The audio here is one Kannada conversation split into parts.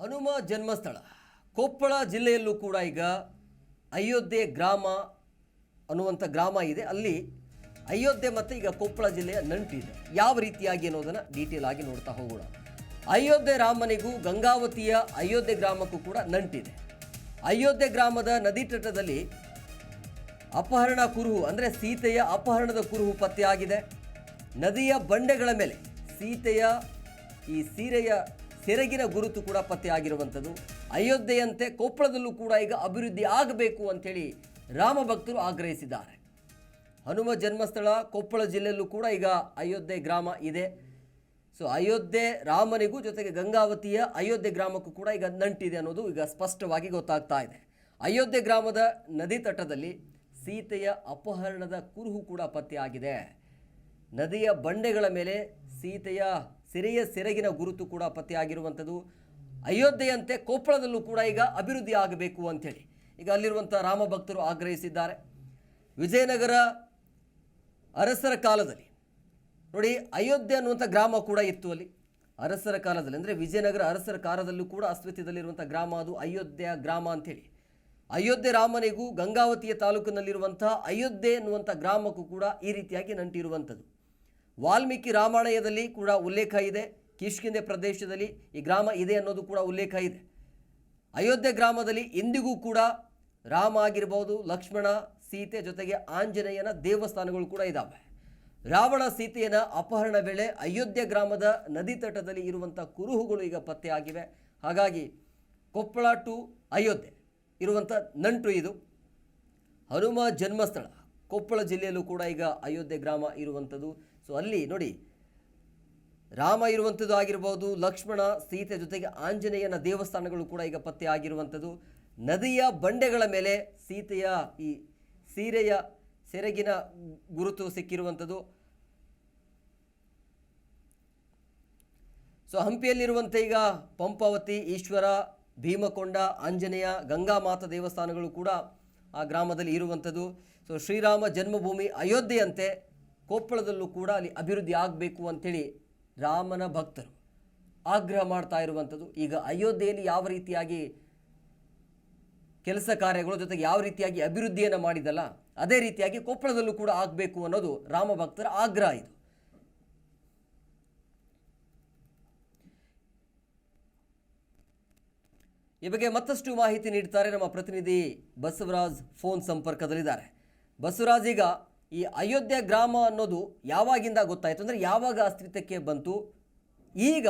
ಹನುಮ ಜನ್ಮಸ್ಥಳ ಕೊಪ್ಪಳ ಜಿಲ್ಲೆಯಲ್ಲೂ ಕೂಡ ಈಗ ಅಯೋಧ್ಯೆ ಗ್ರಾಮ ಅನ್ನುವಂಥ ಗ್ರಾಮ ಇದೆ. ಅಲ್ಲಿ ಅಯೋಧ್ಯೆ ಮತ್ತು ಈಗ ಕೊಪ್ಪಳ ಜಿಲ್ಲೆಯ ನಂಟಿದೆ. ಯಾವ ರೀತಿಯಾಗಿ ಅನ್ನೋದನ್ನು ಡೀಟೇಲ್ ಆಗಿ ನೋಡ್ತಾ ಹೋಗೋಣ. ಅಯೋಧ್ಯೆ ರಾಮನಿಗೂ ಗಂಗಾವತಿಯ ಅಯೋಧ್ಯೆ ಗ್ರಾಮಕ್ಕೂ ಕೂಡ ನಂಟಿದೆ. ಅಯೋಧ್ಯೆ ಗ್ರಾಮದ ನದಿ ತಟದಲ್ಲಿ ಅಪಹರಣ ಕುರುಹು ಅಂದರೆ ಸೀತೆಯ ಅಪಹರಣದ ಕುರುಹು ಪತ್ತೆಯಾಗಿದೆ. ನದಿಯ ಬಂಡೆಗಳ ಮೇಲೆ ಸೀತೆಯ ಈ ಸೀರೆಯ ಸೆರಗಿನ ಗುರುತು ಕೂಡ ಪತ್ತೆಯಾಗಿರುವಂಥದ್ದು. ಅಯೋಧ್ಯೆಯಂತೆ ಕೊಪ್ಪಳದಲ್ಲೂ ಕೂಡ ಈಗ ಅಭಿವೃದ್ಧಿ ಆಗಬೇಕು ಅಂಥೇಳಿ ರಾಮ ಭಕ್ತರು ಆಗ್ರಹಿಸಿದ್ದಾರೆ. ಹನುಮ ಜನ್ಮಸ್ಥಳ ಕೊಪ್ಪಳ ಜಿಲ್ಲೆಯಲ್ಲೂ ಕೂಡ ಈಗ ಅಯೋಧ್ಯೆ ಗ್ರಾಮ ಇದೆ. ಸೊ ಅಯೋಧ್ಯೆ ರಾಮನಿಗೂ ಜೊತೆಗೆ ಗಂಗಾವತಿಯ ಅಯೋಧ್ಯೆ ಗ್ರಾಮಕ್ಕೂ ಕೂಡ ಈಗ ನಂಟಿದೆ ಅನ್ನೋದು ಈಗ ಸ್ಪಷ್ಟವಾಗಿ ಗೊತ್ತಾಗ್ತಾ ಇದೆ. ಅಯೋಧ್ಯೆ ಗ್ರಾಮದ ನದಿ ತಟದಲ್ಲಿ ಸೀತೆಯ ಅಪಹರಣದ ಕುರುಹು ಕೂಡ ಪತ್ತೆಯಾಗಿದೆ. ನದಿಯ ಬಂಡೆಗಳ ಮೇಲೆ ಸೀತೆಯ ಸೆರಗಿನ ಗುರುತು ಕೂಡ ಪತ್ತೆಯಾಗಿರುವಂಥದ್ದು. ಅಯೋಧ್ಯೆಯಂತೆ ಕೊಪ್ಪಳದಲ್ಲೂ ಕೂಡ ಈಗ ಅಭಿವೃದ್ಧಿ ಆಗಬೇಕು ಅಂಥೇಳಿ ಈಗ ಅಲ್ಲಿರುವಂಥ ರಾಮ ಭಕ್ತರು ಆಗ್ರಹಿಸಿದ್ದಾರೆ. ವಿಜಯನಗರ ಅರಸರ ಕಾಲದಲ್ಲಿ ನೋಡಿ, ಅಯೋಧ್ಯೆ ಅನ್ನುವಂಥ ಗ್ರಾಮ ಕೂಡ ಇತ್ತು ಅಲ್ಲಿ ಅರಸರ ಕಾಲದಲ್ಲಿ. ಅಂದರೆ ವಿಜಯನಗರ ಅರಸರ ಕಾಲದಲ್ಲೂ ಕೂಡ ಅಸ್ತಿತ್ವದಲ್ಲಿರುವಂಥ ಗ್ರಾಮ ಅದು ಅಯೋಧ್ಯೆಯ ಗ್ರಾಮ ಅಂಥೇಳಿ. ಅಯೋಧ್ಯೆ ರಾಮನಿಗೂ ಗಂಗಾವತಿಯ ತಾಲೂಕಿನಲ್ಲಿರುವಂಥ ಅಯೋಧ್ಯೆ ಎನ್ನುವಂಥ ಗ್ರಾಮಕ್ಕೂ ಕೂಡ ಈ ರೀತಿಯಾಗಿ ನಂಟಿರುವಂಥದ್ದು. ವಾಲ್ಮೀಕಿ ರಾಮಾಯಣದಲ್ಲಿ ಕೂಡ ಉಲ್ಲೇಖ ಇದೆ. ಕಿಷ್ಕಿಂಧೆ ಪ್ರದೇಶದಲ್ಲಿ ಈ ಗ್ರಾಮ ಇದೆ ಅನ್ನೋದು ಕೂಡ ಉಲ್ಲೇಖ ಇದೆ. ಅಯೋಧ್ಯೆ ಗ್ರಾಮದಲ್ಲಿ ಇಂದಿಗೂ ಕೂಡ ರಾಮ ಆಗಿರ್ಬೋದು, ಲಕ್ಷ್ಮಣ, ಸೀತೆ ಜೊತೆಗೆ ಆಂಜನೇಯನ ದೇವಸ್ಥಾನಗಳು ಕೂಡ ಇದ್ದಾವೆ. ರಾವಣ ಸೀತೆಯನ ಅಪಹರಣ ವೇಳೆ ಅಯೋಧ್ಯೆ ಗ್ರಾಮದ ನದಿ ತಟದಲ್ಲಿ ಇರುವಂಥ ಕುರುಹುಗಳು ಈಗ ಪತ್ತೆಯಾಗಿವೆ. ಹಾಗಾಗಿ ಕೊಪ್ಪಳ ಟು ಅಯೋಧ್ಯೆ ಇರುವಂಥ ನಂಟು ಇದು. ಹನುಮ ಜನ್ಮಸ್ಥಳ ಕೊಪ್ಪಳ ಜಿಲ್ಲೆಯಲ್ಲೂ ಕೂಡ ಈಗ ಅಯೋಧ್ಯೆ ಗ್ರಾಮ ಇರುವಂಥದ್ದು. ಸೊ ಅಲ್ಲಿ ನೋಡಿ, ರಾಮ ಇರುವಂಥದ್ದು ಆಗಿರ್ಬೋದು, ಲಕ್ಷ್ಮಣ, ಸೀತೆ ಜೊತೆಗೆ ಆಂಜನೇಯನ ದೇವಸ್ಥಾನಗಳು ಕೂಡ ಈಗ ಪತ್ತೆ ಆಗಿರುವಂಥದ್ದು. ನದಿಯ ಬಂಡೆಗಳ ಮೇಲೆ ಸೀತೆಯ ಈ ಸೀರೆಯ ಸೆರಗಿನ ಗುರುತು ಸಿಕ್ಕಿರುವಂಥದ್ದು. ಸೊ ಹಂಪಿಯಲ್ಲಿರುವಂಥ ಈಗ ಪಂಪಾವತಿ, ಈಶ್ವರ, ಭೀಮಕೊಂಡ, ಆಂಜನೇಯ, ಗಂಗಾಮಾತಾ ದೇವಸ್ಥಾನಗಳು ಕೂಡ ಆ ಗ್ರಾಮದಲ್ಲಿ ಇರುವಂಥದ್ದು. ಸೊ ಶ್ರೀರಾಮ ಜನ್ಮಭೂಮಿ ಅಯೋಧ್ಯೆಯಂತೆ ಕೊಪ್ಪಳದಲ್ಲೂ ಕೂಡ ಅಲ್ಲಿ ಅಭಿವೃದ್ಧಿ ಆಗಬೇಕು ಅಂಥೇಳಿ ರಾಮನ ಭಕ್ತರು ಆಗ್ರಹ ಮಾಡ್ತಾ ಇರುವಂಥದ್ದು. ಈಗ ಅಯೋಧ್ಯೆಯಲ್ಲಿ ಯಾವ ರೀತಿಯಾಗಿ ಕೆಲಸ ಕಾರ್ಯಗಳು ಜೊತೆಗೆ ಯಾವ ರೀತಿಯಾಗಿ ಅಭಿವೃದ್ಧಿಯನ್ನು ಮಾಡಿದಲ್ಲ, ಅದೇ ರೀತಿಯಾಗಿ ಕೊಪ್ಪಳದಲ್ಲೂ ಕೂಡ ಆಗಬೇಕು ಅನ್ನೋದು ರಾಮ ಭಕ್ತರ ಆಗ್ರಹ ಇದು. ಈ ಬಗ್ಗೆ ಮತ್ತಷ್ಟು ಮಾಹಿತಿ ನೀಡ್ತಾರೆ ನಮ್ಮ ಪ್ರತಿನಿಧಿ ಬಸವರಾಜ್ ಫೋನ್ ಸಂಪರ್ಕದಲ್ಲಿದ್ದಾರೆ. ಬಸವರಾಜ್, ಈಗ ಈ ಅಯೋಧ್ಯೆ ಗ್ರಾಮ ಅನ್ನೋದು ಯಾವಾಗಿಂದ ಗೊತ್ತಾಯಿತು, ಅಂದರೆ ಯಾವಾಗ ಅಸ್ತಿತ್ವಕ್ಕೆ ಬಂತು, ಈಗ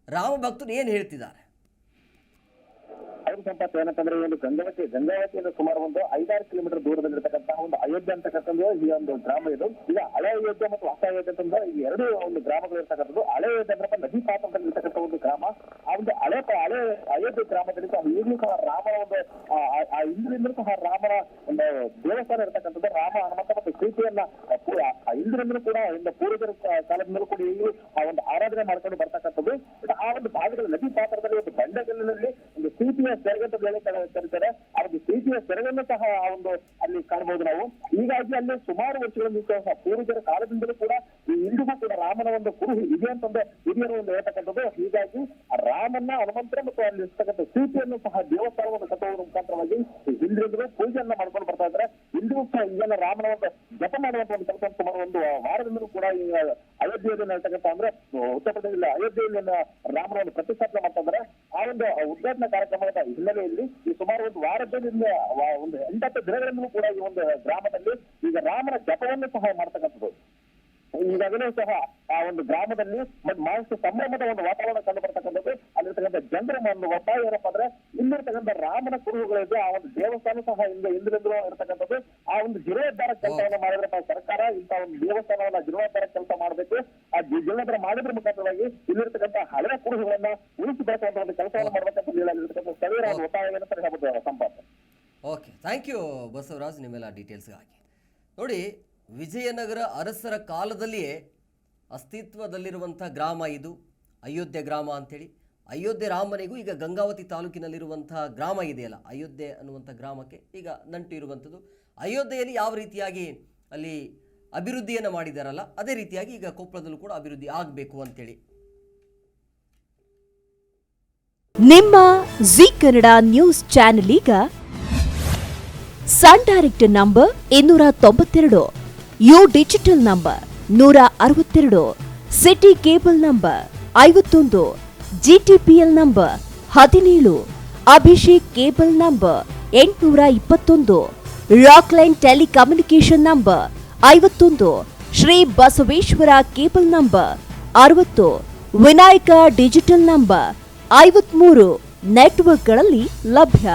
ರಾಮ ಭಕ್ತರು ಏನು ಹೇಳ್ತಿದ್ದಾರೆ? ಸಂಪತ್ ಏನಂತಂದ್ರೆ ಒಂದು ಗಂಗಾವತಿಯಿಂದ ಸುಮಾರು ಒಂದು 5-6 ಕಿಲೋಮೀಟರ್ ದೂರದಲ್ಲಿರ್ತಕ್ಕಂತಹ ಒಂದು ಅಯೋಧ್ಯೆ ಅಂತಕ್ಕಂಥದ್ದು ಈ ಒಂದು ಗ್ರಾಮ ಇದು. ಈಗ ಹಳೆ ಅಯೋಧ್ಯೆ ಮತ್ತು ಹೊಸ ಅಯೋಧ್ಯೆ ಅಂತಂದ್ರೆ ಈ ಎರಡು ಒಂದು ಗ್ರಾಮಗಳು ಇರ್ತಕ್ಕಂಥದ್ದು. ಹಳೆ ಅಯೋಧ್ಯೆ ಅಂದ್ರೆ ನದಿ ಪಾತ್ರದಲ್ಲಿ ಇರ್ತಕ್ಕಂಥ ಒಂದು ಗ್ರಾಮ. ಆ ಒಂದು ಹಳೆ ಅಯೋಧ್ಯೆ ಗ್ರಾಮದಲ್ಲಿ ಈಗಲೂ ಸಹ ರಾಮನ ಒಂದು ಇಂದ್ರದಿಂದಲೂ ಸಹ ರಾಮನ ಒಂದು ದೇವಸ್ಥಾನ ಇರ್ತಕ್ಕಂಥದ್ದು. ರಾಮ, ಹನುಮಂತ ಮತ್ತು ಸೀತೆಯನ್ನ ಇಂದ್ರದಿಂದಲೂ ಕೂಡ ಒಂದು ಪೂರ್ವಜರ ಕಾಲದಿಂದಲೂ ಕೂಡ ಈಗಲೂ ಆ ಒಂದು ಆರಾಧನೆ ಮಾಡ್ಕೊಂಡು ಬರ್ತಕ್ಕಂಥದ್ದು. ಆ ಒಂದು ಭಾಗದಲ್ಲಿ ನದಿ ಪಾತ್ರದಲ್ಲಿ ಒಂದು ಬಂಡೆಗಲ್ಲಿನಲ್ಲಿ ಒಂದು ಸೀತೆಯ ಸೆರಗಂತ ಬೇಳೆ ಕರೀತಾರೆ. ಆ ಒಂದು ಸೀತೆಯ ಸೆರಗನ್ನು ಸಹ ಆ ಒಂದು ಅಲ್ಲಿ ಕಾಣಬಹುದು ನಾವು. ಹೀಗಾಗಿ ಅಲ್ಲಿ ಸುಮಾರು ವರ್ಷಗಳಿಂದ ಸಹ ಪೂರ್ವಜರ ಕಾಲದಿಂದಲೂ ಕೂಡ ಇಂದಿಗೂ ಕೂಡ ರಾಮನ ಒಂದು ಕುರುಹು ಇದೆ ಅಂತಂದ್ರೆ ಹಿರಿಯರು ಒಂದು ಹೇಳ್ತಕ್ಕಂಥದ್ದು. ಹೀಗಾಗಿ ರಾಮನ, ಹನುಮಂತರ ಮತ್ತು ಅಲ್ಲಿ ಇರ್ತಕ್ಕಂಥ ಸೀತೆಯನ್ನು ಸಹ ದೇವಸ್ಥಾನವನ್ನು ಕಟ್ಟುವುದರ ಮುಖಾಂತರವಾಗಿ ಹಿಂದಿನಿಂದಲೂ ಪೂಜೆಯನ್ನ ಮಾಡ್ಕೊಂಡು ಬರ್ತಾ ಇದ್ದಾರೆ. ಇಂದಿಗೂ ಸಹ ಈಗೆಲ್ಲ ರಾಮನ ಒಂದು ಜಪ ಮಾಡುವಂತ ಒಂದು ಕೆಲಸ ಸುಮಾರು ಒಂದು ವಾರದಿಂದಲೂ ಕೂಡ ಈ ಅಯೋಧ್ಯೆಯಲ್ಲಿ ಹೇಳ್ತಕ್ಕಂಥ ಅಂದ್ರೆ ಉತ್ತರ ಪ್ರದೇಶದಲ್ಲಿ ಅಯೋಧ್ಯೆಯಲ್ಲಿ ರಾಮನ ಒಂದು ಪ್ರತಿಷ್ಠಾಪನೆ ಮಾಡ್ತಾ ಇದ್ದಾರೆ. ಆ ಒಂದು ಉದ್ಘಾಟನಾ ಕಾರ್ಯಕ್ರಮದ ಹಿನ್ನೆಲೆಯಲ್ಲಿ ಈ ಸುಮಾರು ಒಂದು ವಾರದಿಂದ ಒಂದು 8 ದಿನಗಳಿಂದಲೂ ಕೂಡ ಈ ಒಂದು ಗ್ರಾಮದಲ್ಲಿ ಈಗ ರಾಮನ ಜಪವನ್ನು ಸಹ ಮಾಡ್ತಕ್ಕಂಥದ್ದು. ಈಗಾಗಲೇ ಸಹ ಆ ಒಂದು ಗ್ರಾಮದಲ್ಲಿ ಮಾನಸಿಕ ಸಂಭ್ರಮದ ಒಂದು ವಾತಾವರಣ ಕಂಡು ಬರ್ತಕ್ಕಂಥದ್ದು. ಅಲ್ಲಿರ್ತಕ್ಕಂಥ ಜನರ ಒಂದು ಒತ್ತಾಯ ಏನಪ್ಪಾ ಅಂದ್ರೆ ಇಲ್ಲಿರ್ತಕ್ಕಂಥ ರಾಮನ ಕುರುಹುಗಳಿದೆ, ಆ ಒಂದು ದೇವಸ್ಥಾನ ಸಹ ಹಿಂದಿನಿಂದಲೂ ಇರತಕ್ಕಂಥದ್ದು. ಆ ಒಂದು ಜೀರ್ಣೋದ್ಧಾರ ಕೆಲಸವನ್ನ ಮಾಡಿದ್ರೆ ಸರ್ಕಾರ ಇಂಥ ಒಂದು ದೇವಸ್ಥಾನವನ್ನ ಜೀರ್ಣೋದ್ಧಾರ ಕೆಲಸ ಮಾಡಬೇಕು. ಆ ಜೀರ್ಣೋದ್ಧಾರ ಮಾಡಿದ್ರ ಮುಖಾಂತರವಾಗಿ ಇಲ್ಲಿರ್ತಕ್ಕಂಥ ಹಳೆಯ ಕುರುಹುಗಳನ್ನ ಉಳಿಸಿ ಬೆಳೆಸುವಂತ ಒಂದು ಕೆಲಸವನ್ನು ಮಾಡ್ಬೇಕಂತ ಹೇಳಿರ್ತಕ್ಕಂಥ ಸ್ಥಳೀಯರ ಒಂದು ಒತ್ತಾಯ ಏನಂತ ಹೇಳ್ಬೋದು ಸಂಪಾದ. ಓಕೆ, ಥ್ಯಾಂಕ್ ಯು ಬಸವರಾಜ್ ನಿಮ್ಮೆಲ್ಲ ಡೀಟೇಲ್ಸ್ಗಾಗಿ. ನೋಡಿ, ವಿಜಯನಗರ ಅರಸರ ಕಾಲದಲ್ಲಿಯೇ ಅಸ್ತಿತ್ವದಲ್ಲಿರುವಂಥ ಗ್ರಾಮ ಇದು ಅಯೋಧ್ಯೆ ಗ್ರಾಮ ಅಂಥೇಳಿ. ಅಯೋಧ್ಯೆ ರಾಮನಿಗೂ ಈಗ ಗಂಗಾವತಿ ತಾಲೂಕಿನಲ್ಲಿರುವಂಥ ಗ್ರಾಮ ಇದೆಯಲ್ಲ ಅಯೋಧ್ಯೆ ಅನ್ನುವಂಥ ಗ್ರಾಮಕ್ಕೆ ಈಗ ನಂಟು ಇರುವಂಥದ್ದು. ಅಯೋಧ್ಯೆಯಲ್ಲಿ ಯಾವ ರೀತಿಯಾಗಿ ಅಲ್ಲಿ ಅಭಿವೃದ್ಧಿಯನ್ನು ಮಾಡಿದಾರಲ್ಲ ಅದೇ ರೀತಿಯಾಗಿ ಈಗ ಕೊಪ್ಪಳದಲ್ಲೂ ಕೂಡ ಅಭಿವೃದ್ಧಿ ಆಗಬೇಕು ಅಂಥೇಳಿ ನಿಮ್ಮ ಜಿ ಕನ್ನಡ ನ್ಯೂಸ್ ಚಾನೆಲ್ ಈಗ Sun Direct number 292, U digital number 162, city cable number 51, GTPL number 17, Abhishek cable number 821, Rockline telecommunication number 51, Shri Basaveshwara cable number 60, Vinayaka digital number 53 ನೆಟ್ವರ್ಕ್ಗಳಲ್ಲಿ ಲಭ್ಯ.